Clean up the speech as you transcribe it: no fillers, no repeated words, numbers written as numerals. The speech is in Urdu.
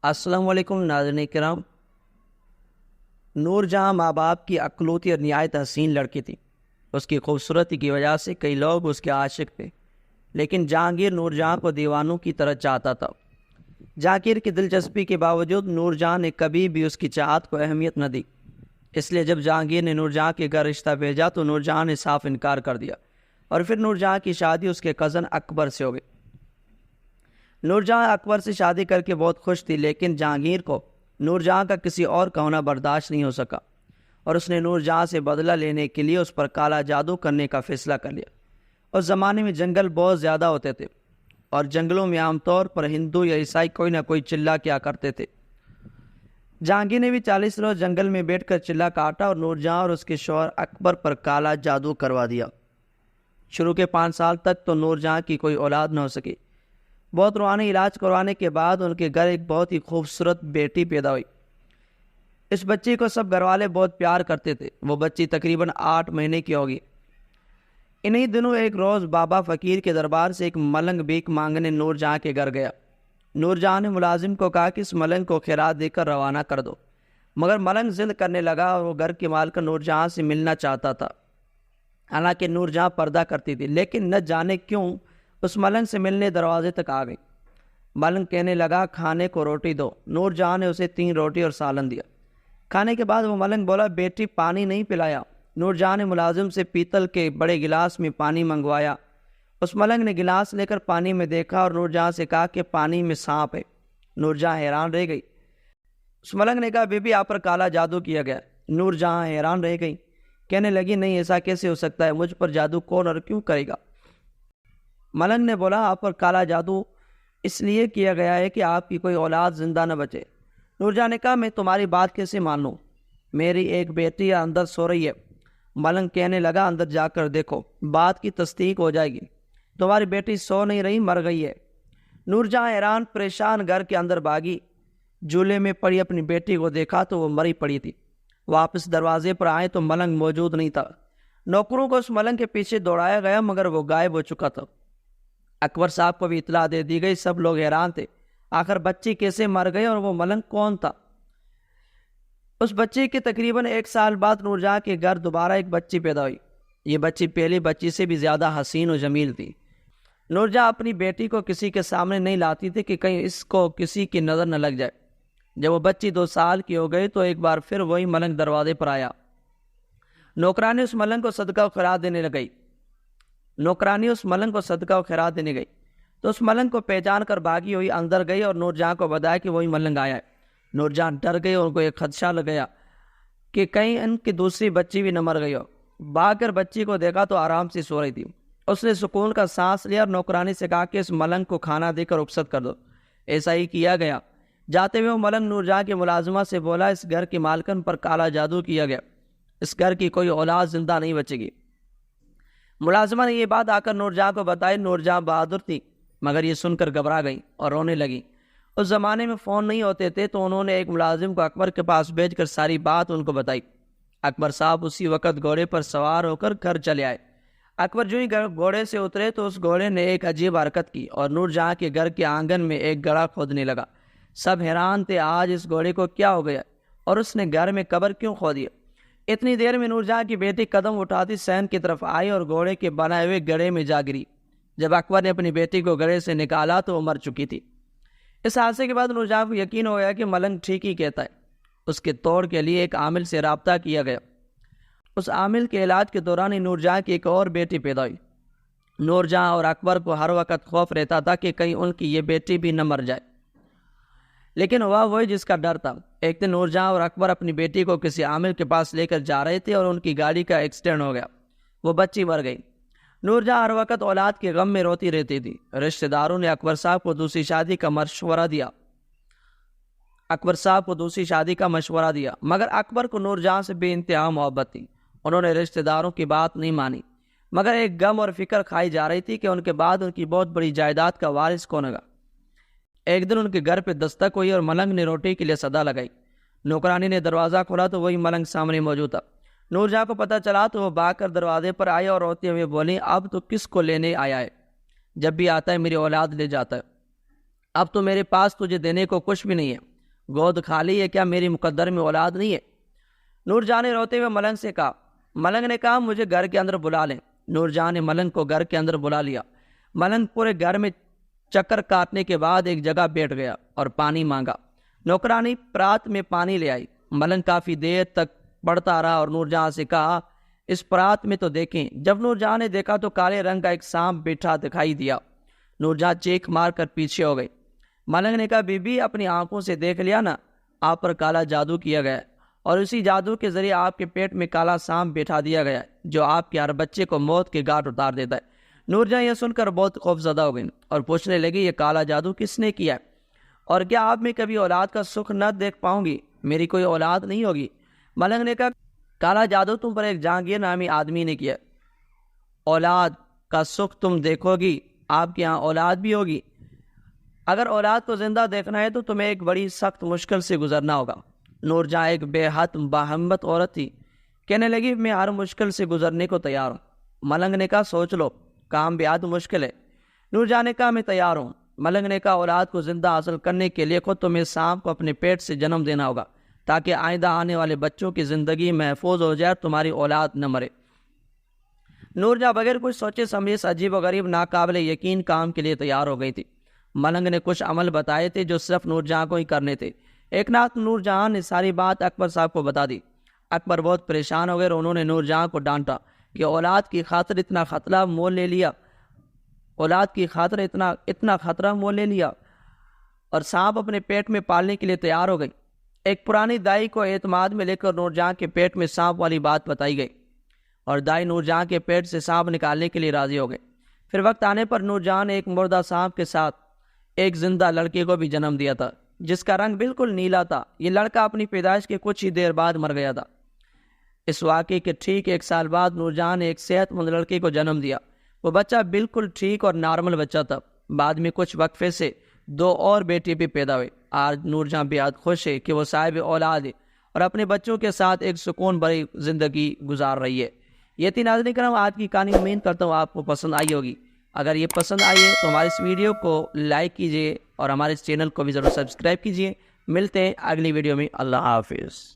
السلام علیکم ناظرین کرام۔ نور جہاں ماں باپ کی اکلوتی اور نہایت حسین لڑکی تھی۔ اس کی خوبصورتی کی وجہ سے کئی لوگ اس کے عاشق تھے، لیکن جہانگیر نور جہاں کو دیوانوں کی طرح چاہتا تھا۔ جہانگیر کی دلچسپی کے باوجود نور جہاں نے کبھی بھی اس کی چاہت کو اہمیت نہ دی۔ اس لیے جب جہانگیر نے نور جہاں کے گھر رشتہ بھیجا تو نور جہاں نے صاف انکار کر دیا، اور پھر نور جہاں کی شادی اس کے کزن اکبر سے ہو گئی۔ نور جہاں اکبر سے شادی کر کے بہت خوش تھی، لیکن جہانگیر کو نور جہاں کا کسی اور کا ہونا برداشت نہیں ہو سکا، اور اس نے نور جہاں سے بدلہ لینے کے لیے اس پر کالا جادو کرنے کا فیصلہ کر لیا۔ اس زمانے میں جنگل بہت زیادہ ہوتے تھے، اور جنگلوں میں عام طور پر ہندو یا عیسائی کوئی نہ کوئی چلہ کیا کرتے تھے۔ جہانگیر نے بھی 40 روز جنگل میں بیٹھ کر چلہ کاٹا اور نور جہاں اور اس کے شوہر اکبر پر کالا جادو کروا دیا۔ شروع کے 5 سال تک تو نور جہاں کی کوئی اولاد نہ ہو سکی۔ بہت روحانی علاج کروانے کے بعد ان کے گھر ایک بہت ہی خوبصورت بیٹی پیدا ہوئی۔ اس بچی کو سب گھر والے بہت پیار کرتے تھے۔ وہ بچی تقریباً 8 مہینے کی ہوگی۔ انہی دنوں ایک روز بابا فقیر کے دربار سے ایک ملنگ بھیک مانگنے نور جہاں کے گھر گیا۔ نور جہاں نے ملازم کو کہا کہ اس ملنگ کو خیرات دے کر روانہ کر دو، مگر ملنگ ضد کرنے لگا اور وہ گھر کی مالکن نور جہاں سے ملنا چاہتا تھا۔ حالانکہ نور جہاں پردہ کرتی تھی، لیکن نہ جانے کیوں اس ملنگ سے ملنے دروازے تک آ گئی۔ ملنگ کہنے لگا کھانے کو روٹی دو۔ نور جہاں نے اسے 3 روٹی اور سالن دیا۔ کھانے کے بعد وہ ملنگ بولا بیٹی پانی نہیں پلایا۔ نور جہاں نے ملازم سے پیتل کے بڑے گلاس میں پانی منگوایا۔ اس ملنگ نے گلاس لے کر پانی میں دیکھا اور نور جہاں سے کہا کہ پانی میں سانپ ہے۔ نور جہاں حیران رہ گئی۔ اس ملنگ نے کہا بی بی آپ پر کالا جادو کیا گیا۔ نور جہاں حیران رہ گئی، کہنے لگی نہیں ایسا کیسے ہو سکتا ہے، مجھ پر جادو کون اور کیوں کرے گا؟ ملنگ نے بولا آپ پر کالا جادو اس لیے کیا گیا ہے کہ آپ کی کوئی اولاد زندہ نہ بچے۔ نور جہاں نے کہا میں تمہاری بات کیسے مان لوں، میری ایک بیٹی اندر سو رہی ہے۔ ملنگ کہنے لگا اندر جا کر دیکھو، بات کی تصدیق ہو جائے گی، تمہاری بیٹی سو نہیں رہی، مر گئی ہے۔ نور جہاں حیران پریشان گھر کے اندر بھاگی۔ جھولے میں پڑی اپنی بیٹی کو دیکھا تو وہ مری پڑی تھی۔ واپس دروازے پر آئے تو ملنگ موجود نہیں تھا۔ نوکروں کو اس ملنگ کے پیچھے دوڑایا گیا، مگر وہ غائب ہو چکا تھا۔ اکبر صاحب کو بھی اطلاع دے دی گئی۔ سب لوگ حیران تھے، آخر بچی کیسے مر گئی اور وہ ملنگ کون تھا؟ اس بچی کے تقریباً 1 سال بعد نور جہاں کے گھر دوبارہ ایک بچی پیدا ہوئی۔ یہ بچی پہلی بچی سے بھی زیادہ حسین و جمیل تھی۔ نور جہاں اپنی بیٹی کو کسی کے سامنے نہیں لاتی تھی کہ کہیں اس کو کسی کی نظر نہ لگ جائے۔ جب وہ بچی 2 سال کی ہو گئی تو ایک بار پھر وہی ملنگ دروازے پر آیا۔ نوکرانی اس ملنگ کو صدقہ و خیرات دینے گئی تو اس ملنگ کو پہچان کر بھاگی ہوئی اندر گئی اور نور جہاں کو بتایا کہ وہی ملنگ آیا ہے۔ نور جہاں ڈر گئی اور ان کو ایک خدشہ لگ گیا کہ کہیں ان کی دوسری بچی بھی نہ مر گئی ہو۔ بھاگ کر بچی کو دیکھا تو آرام سے سو رہی تھی۔ اس نے سکون کا سانس لیا اور نوکرانی سے کہا کہ اس ملنگ کو کھانا دے کر رخصت کر دو۔ ایسا ہی کیا گیا۔ جاتے ہوئے وہ ملنگ نور جہاں کے ملازمہ سے بولا اس گھر کی مالکن پر کالا جادو کیا گیا، اس گھر کی کوئی اولاد زندہ نہیں بچے گی۔ ملازمہ نے یہ بات آ کر نور جہاں کو بتائی۔ نور جہاں بہادر تھی، مگر یہ سن کر گھبرا گئی اور رونے لگی۔ اس زمانے میں فون نہیں ہوتے تھے تو انہوں نے ایک ملازم کو اکبر کے پاس بھیج کر ساری بات ان کو بتائی۔ اکبر صاحب اسی وقت گھوڑے پر سوار ہو کر گھر چلے آئے۔ اکبر جو ہی گھوڑے سے اترے تو اس گھوڑے نے ایک عجیب حرکت کی اور نور جہاں کے گھر کے آنگن میں ایک گڑھا کھودنے لگا۔ سب حیران تھے آج اس گھوڑے کو کیا ہو گیا اور اس نے گھر میں قبر کیوں کھودی۔ اتنی دیر میں نور جہاں کی بیٹی قدم اٹھاتی صحن کی طرف آئی اور گھوڑے کے بنائے ہوئے گڑھے میں جا گری۔ جب اکبر نے اپنی بیٹی کو گڑھے سے نکالا تو وہ مر چکی تھی۔ اس حادثے کے بعد نور جہاں کو یقین ہو گیا کہ ملنگ ٹھیک ہی کہتا ہے۔ اس کے توڑ کے لیے ایک عامل سے رابطہ کیا گیا۔ اس عامل کے علاج کے دوران ہی نور جہاں کی ایک اور بیٹی پیدا ہوئی۔ نور جہاں اور اکبر کو ہر وقت خوف رہتا تھا کہ کہیں ان کی یہ بیٹی بھی نہ مر جائے، لیکن ہوا وہی جس کا ڈر تھا۔ ایک دن نور جہاں اور اکبر اپنی بیٹی کو کسی عامل کے پاس لے کر جا رہے تھے اور ان کی گاڑی کا ایکسیڈنٹ ہو گیا، وہ بچی مر گئی۔ نور جہاں ہر وقت اولاد کے غم میں روتی رہتی تھی۔ رشتہ داروں نے اکبر صاحب کو دوسری شادی کا مشورہ دیا، مگر اکبر کو نور جہاں سے بے انتہا محبت تھی۔ انہوں نے رشتہ داروں کی بات نہیں مانی، مگر ایک غم اور فکر کھائی جا رہی تھی کہ ان کے بعد ان کی بہت بڑی جائیداد کا وارث کون ہوگا۔ ایک دن ان کے گھر پہ دستک ہوئی اور ملنگ نے روٹی کے لیے صدا لگائی۔ نوکرانی نے دروازہ کھولا تو وہی ملنگ سامنے موجود تھا۔ نور جہاں کو پتہ چلا تو وہ بھاگ کر دروازے پر آئے اور روتے ہوئے بولیں اب تو کس کو لینے آیا ہے؟ جب بھی آتا ہے میری اولاد لے جاتا ہے، اب تو میرے پاس تجھے دینے کو کچھ بھی نہیں ہے، گود خالی ہے، کیا میری مقدر میں اولاد نہیں ہے؟ نور جہاں نے روتے ہوئے ملنگ سے کہا، ملنگ نے کہا مجھے گھر کے اندر بلا لیں۔ نور جہاں نے ملنگ کو گھر کے اندر بلا لیا۔ ملنگ پورے گھر میں چکر کاٹنے کے بعد ایک جگہ بیٹھ گیا اور پانی مانگا۔ نوکرانی پرات میں پانی لے آئی۔ ملنگ کافی دیر تک پڑھتا رہا اور نور جہاں سے کہا اس پرات میں تو دیکھیں۔ جب نور جہاں نے دیکھا تو کالے رنگ کا ایک سانپ بیٹھا دکھائی دیا۔ نور جہاں چیخ مار کر پیچھے ہو گئی۔ ملنگ نے کہا بی بی اپنی آنکھوں سے دیکھ لیا نا، آپ پر کالا جادو کیا گیا ہے اور اسی جادو کے ذریعے آپ کے پیٹ میں کالا سانپ بیٹھا دیا گیا ہے جو آپ کے ہر بچے کو موت کے گھاٹ اتار دیتا ہے۔ نور جہاں یہ سن کر بہت خوفزدہ ہو گئی اور پوچھنے لگی یہ کالا جادو کس نے کیا ہے اور کیا آپ میں کبھی اولاد کا سکھ نہ دیکھ پاؤں گی؟ میری کوئی اولاد نہیں ہوگی۔ ملنگ نے کہا کالا جادو تم پر ایک جہانگیر نامی آدمی نے کیا، اولاد کا سکھ تم دیکھو گی، آپ کے یہاں اولاد بھی ہوگی۔ اگر اولاد کو زندہ دیکھنا ہے تو تمہیں ایک بڑی سخت مشکل سے گزرنا ہوگا۔ نور جہاں ایک بے حد باہمت عورت تھی، کہنے لگی میں ہر مشکل سے گزرنے کو تیار ہوں۔ ملنگ نے کہا سوچ لو، کام بے حد مشکل ہے۔ نور جہاں نے کہا میں تیار ہوں۔ ملنگ نے کہا اولاد کو زندہ حاصل کرنے کے لیے خود تمہیں سانپ کو اپنے پیٹ سے جنم دینا ہوگا تاکہ آئندہ آنے والے بچوں کی زندگی محفوظ ہو جائے، تمہاری اولاد نہ مرے۔ نور جہاں بغیر کچھ سوچے سمجھے اس عجیب و غریب ناقابل یقین کام کے لیے تیار ہو گئی تھی۔ ملنگ نے کچھ عمل بتائے تھے جو صرف نور جہاں کو ہی کرنے تھے۔ ایک رات نور جہاں نے ساری بات اکبر صاحب کو بتا دی۔ اکبر بہت پریشان ہو گئے اور انہوں نے نور جہاں کو ڈانٹا کہ اولاد کی خاطر اتنا خطرہ مول لے لیا، اولاد کی خاطر اتنا خطرہ مول لے لیا اور سانپ اپنے پیٹ میں پالنے کے لیے تیار ہو گئی۔ ایک پرانی دائی کو اعتماد میں لے کر نور جہاں کے پیٹ میں سانپ والی بات بتائی گئی اور دائی نور جہاں کے پیٹ سے سانپ نکالنے کے لیے راضی ہو گئے۔ پھر وقت آنے پر نور جہاں نے ایک مردہ سانپ کے ساتھ ایک زندہ لڑکے کو بھی جنم دیا تھا جس کا رنگ بالکل نیلا تھا۔ یہ لڑکا اپنی پیدائش کے کچھ ہی دیر بعد مر گیا تھا۔ اس واقعے کے ٹھیک ایک سال بعد نور جہاں نے ایک صحت مند لڑکے کو جنم دیا۔ وہ بچہ بالکل ٹھیک اور نارمل بچہ تھا۔ بعد میں کچھ وقفے سے 2 اور بیٹے بھی پیدا ہوئے۔ آج نور جہاں بے حد خوش ہے کہ وہ صاحب اولاد ہے اور اپنے بچوں کے ساتھ ایک سکون بھری زندگی گزار رہی ہے۔ یہ تھی ناظرین کرام آج کی کہانی، امید کرتا ہوں آپ کو پسند آئی ہوگی۔ اگر یہ پسند آئی ہے تو ہمارے اس ویڈیو کو لائک کیجیے اور ہمارے اس چینل کو بھی ضرور سبسکرائب کیجیے۔ ملتے ہیں اگلی ویڈیو میں، اللہ حافظ۔